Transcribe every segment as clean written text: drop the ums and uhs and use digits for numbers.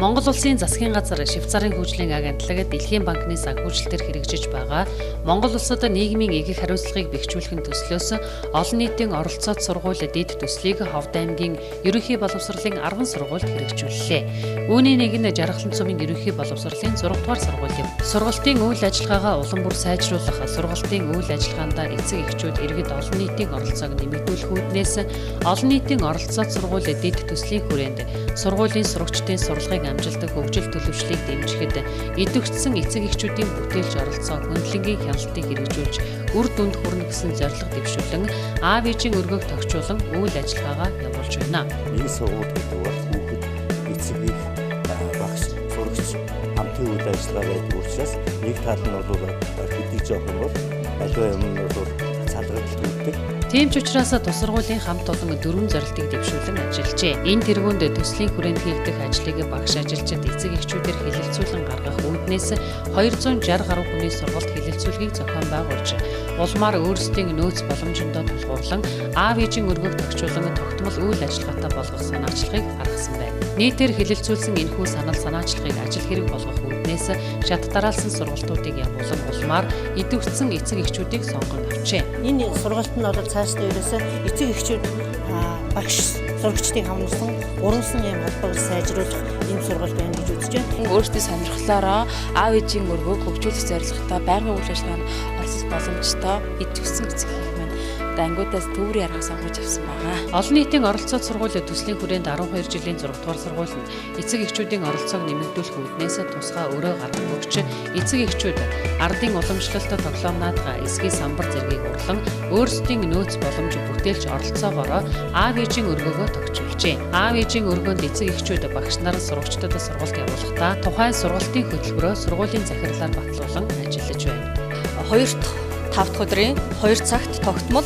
Монгол Улсын засгийн газар Швейцарын хөгжлийн агентлаг Дэлхийн банкны санхүүжилтээр хэрэгжиж байгаа Монгол Улсад нийгмийн эгэх хариуцлагыг бэхжүүлэхин төслөөс олон нийтийн оролцоод сургууль дэд төслийг Ховд аймгийн ерөнхий боловсролын 10 сургуульд хэрэгжүүллээ. Үүний нэг нь Жаргалан цумын ерөнхий боловсролын 6 дугаар сургууль юм. Сургалтын үйл ажиллагаагаа улам бүр сайжруулах, сургалтын үйл ажиллагаанд эцэг эхчүүд иргэд олон нийтийн оролцоог нэмэгдүүлэх үүднээс олон нийтийн оролцоод сургууль дэд төслийн хүрээнд сургуулийн сурагчдын сурлагыг амжилт хөгжил төлөвшлийг дэмжихэд идэвхжсэн эцэг эхчүүдийн бүтээлч оролцоо хөндлөнгийн хяналтыг хэрэгжүүлж үр дүнд хүрнэ гэсэн зорилго дэвшүүлэн аав ээжийн өргөөг тохижуулан үйл ажиллагаагаа явуулж байна. Энэ сургууль гэдэг бол хүүхэд эцэг эх багш сурагч хамтын үйл ажиллагаа байдаг учраас нэг тал нь бол хэдий жоохон бол аливаа юм бол цалгалт үүдэг. Тийм ч учраас тус сургуулийн хамт олон 4 зорилтыг дэвшүүлэн ажиллажээ. Энэ тэргуунд төслийн хүрээнд хийгдэх ажлыг багш ажилчид эцэг эхчүүдээр хэлэлцүүлэн гаргах үүднээс 260 гаруй хүний сургалт хэлэлцүүлгийг зохион байгуулж, улмаар өөрсдийн нөөц боломжиндоо тулгуурлан аав ээжийн өргөөг тохижуулан тогтмол үйл ажиллагаатай болгох санаачлагыг гаргасан байна. Нийтээр хэлэлцүүлсэн энэхүү санал санаачлагыг ажил хэрэг болгох үүднээс шат дараалсан сургалтуудыг явуулан улмаар идэвхжсэн эцэг эхчүүдийг сонгон авчээ. Энэ сургалт нь бол цаашдаа ерөөсөө эцэг эхчүүд багш сурагчдыг хамруулсан урамсан юм холбоог сайжруулах ийм сургалт байна гэж үзэж байна. Өөрсдийн сонирхлоороо аав ээжийн өргөөг хөгжүүлэх зорилготой байнгын үйл ажиллагаанд оролцох боломжтой идэвхжсэн эцэг эх маань ангиудаас төврийн арга сонгож авсан байгаа. Олон нийтийн оролцоод сургуулийн төслийн хүрээнд 12 жилийн 6 дугаар сургууль нь эцэг эхчүүдийн оролцоог нэмэгдүүлэх үүднээс тусгай өрөө гаргах өгч эцэг эхчүүд ардын уламжлалт тоглоомнуудаа эсгийн самбар зэргийг урлан өөрсдийн нөөц боломж бүтээлч оролцоогоороо аав ээжийн өргөөгөө тогтжуулжээ. Аав ээжийн өргөөнд эцэг эхчүүд багш нар сурагчдад сургалт явуулахдаа тухайн сургалтын хөтөлбөрөө сургуулийн захирлаар батлуулан ажиллаж байна. 2 дахь 5 дахь өдрийн 2 цагт тогтмол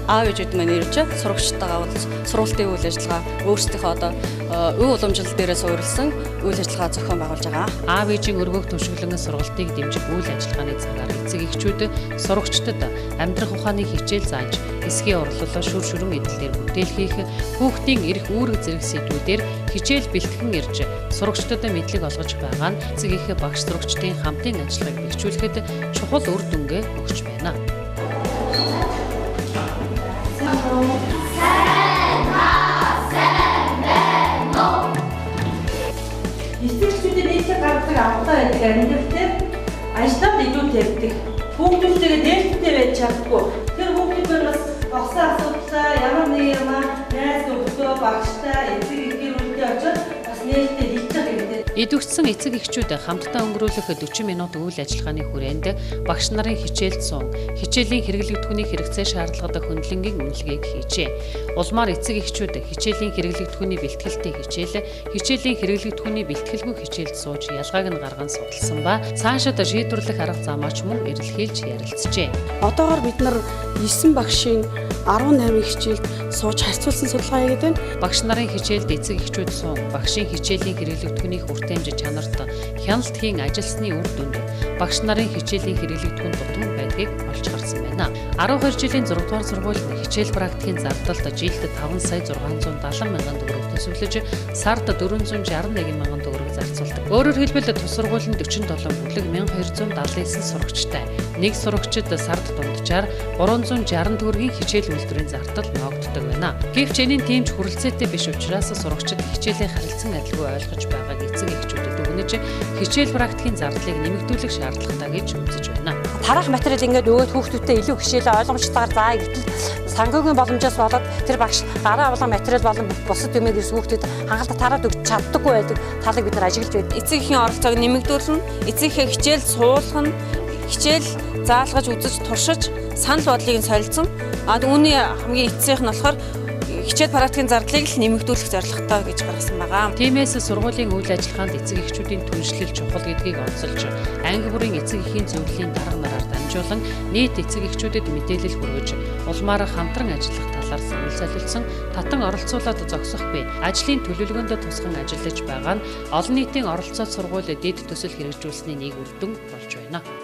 аав ээжүүд маань ирж сурагчтайгаа уулз сургалтын үйл ажиллагаа өөрсдийнхөө өв уламжлал дээрээ суурилсан үйл ажиллагаа зохион байгуулж байгаа. Аав ээжийн өргөөг туршиглан сургалтыг дэмжих үйл ажиллагааны цагаар эцэг эхчүүд сурагчдад амьдрах ухааны хичээл зааж, эсгийн орлолоо шүр шүрэн эдлэлээр бүтээл хийх, хүүхдийн эрх үүрэг зэрэг сэдвүүдээр хичээл бэлтгэн ирж сурагчдад мэдлэг олгож байгаа нь эцэг эх багш сурагчдын хамтын ажиллагааг бэхжүүлэхэд чухал үр дүнгээ өгч байна. Эцэгчүүдийн нийтлэг гаргадаг авахтаа байдаг амьдрал дээр ажлаар илүү тавьдаг. Хүүхдүүдтэйгээ нээлттэй байж чаддаггүй. Тэр хүүхдүүд бас болсон асуудлаа ямар нэг юм найз нөхдөд багштай эцэг эхийн үлдээ очоод бас нээлттэй хийчих хэрэгтэй. Идэвхжсэн эцэг эхчүүд хамтдаа өнгөрүүлэх 40 минут үйл ажиллагааны хүрээнд багш нарын хичээлд суун, хичээлийн хэрэглэгдэхүүний хэрэгцээ шаардлагатай хөндлөнгийн үнэлгээг хийжээ. Улмаар эцэг эхчүүд хичээлийн хэрэглэгдэхүүний бэлтгэлтэй хичээлийн хэрэглэгдэхүүний бэлтгэлгүй хичээлд сууж ялгааг нь гарган судалсан ба цаашид шийдвэрлэх арга замаач мөн эрэлхийлж ярилцжээ. Одоогоор бид нар 9 багшийн 18 хичээлд сууж харьцуулсан судалгаа хийгээд байна. Багш нарын хичээлд эцэг эхчүүд суун, багшийн хичээлийн хэрэглэгдэхүүний хүртээмж чанарт хяналт хийн ажилласны үр дүнд багш нарын хичээлийн хэрэглэгдэхүүн дутмаг байдгийг олж харсан байна. 12 жилийн 6 дугаар сургууль хичээл практикийн зардалд жилд 5 сая 670 мянган төгрөг төсөвлөж сард 461 мянган төгрөг зарцуулдаг. Өөрөөр хэлбэл тус сургууль нь 47 бүлэг 1279 сурагчтай. Нэг сурагчид сард дунджаар 360 төгрөгийн хичээл үйлдвэрийн зардал ногддог байна. Гэвч энэ тийм ч хүрэлцээтэй биш учраас сурагчид хичээлийн харилцан адилгүй ойлгож байгааг эцэг эхчүүдэд өгнөж хичээл практикийн зардлыг нэмэгдүүлэх шаардлагатай гэж үзэж байна. Тарах материал ингээд өгөөд хүүхдүүдтэй илүү хичээлээ ойлгомжтойгоор заа гэтэл санхүүгийн боломжоос болоод тэр багш гараа авлага материал болон бусад юмыг ирс хүүхдүүд хангалттай тараад өгч чаддаггүй байдаг талыг бид нар ажиглаж байдаг. Эцэг эхийн оролцоог нэмэгдүүлнэ, эцэг эхээ хичээл суулгах нь, хичээл заалгаж үзэж туршиж санал бодлыг нь солилцсон. Үүний хамгийн эцсийнх нь болохоор хичээл практикийн зардлыг л нэмэгдүүлэх зорилготой гэж гаргасан байгаа. Тиймээс сургуулийн үйл ажиллагаанд эцэг эхчүүдийн түншлэл чухал гэдгийг онцолж, анги бүрийн эцэг эхийн зөвлөлийн дарга нараар дамжуулан нийт эцэг эхчүүдэд мэдээлэл хүргэж, улмаар хамтран ажиллах талаар санал солилцсон, татан оролцуулаад зогсох буй ажлын төлөвлөгөөнд тусган ажиллаж байгаа нь олон нийтийн оролцоод сургууль дэд төсөл хэрэгжүүлсэний нэг үр дүн болж байна.